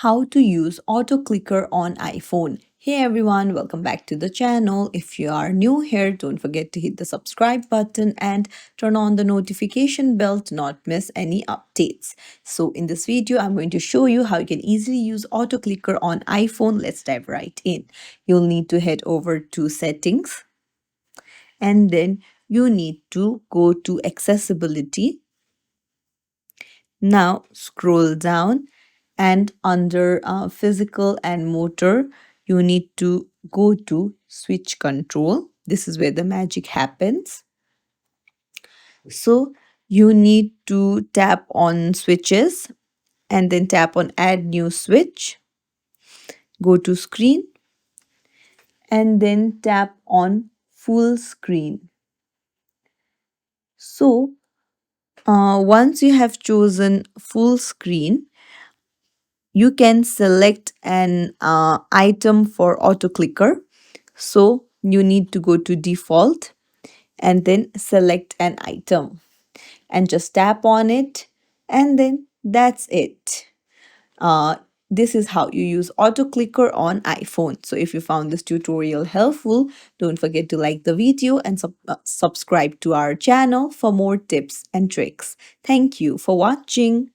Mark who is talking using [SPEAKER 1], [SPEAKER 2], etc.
[SPEAKER 1] how to use auto clicker on iPhone. Hey everyone, welcome back to the channel. If you are new here, don't forget to hit the subscribe button and turn on the notification bell to not miss any updates. So in this video, I'm going to show you how you can easily use auto clicker on iPhone. Let's dive right in. You'll need to head over to settings and then you need to go to accessibility. Now scroll down and under physical and motor, you need to go to switch control. This is where the magic happens. So you need to tap on switches and then tap on add new switch. Go to screen and then tap on full screen. So once you have chosen full screen, you can select an item for auto clicker. So you need to go to default and then select an item and just tap on it, and then that's it. This is how you use auto clicker on iPhone. So if you found this tutorial helpful, don't forget to like the video and subscribe to our channel for more tips and tricks. Thank you for watching.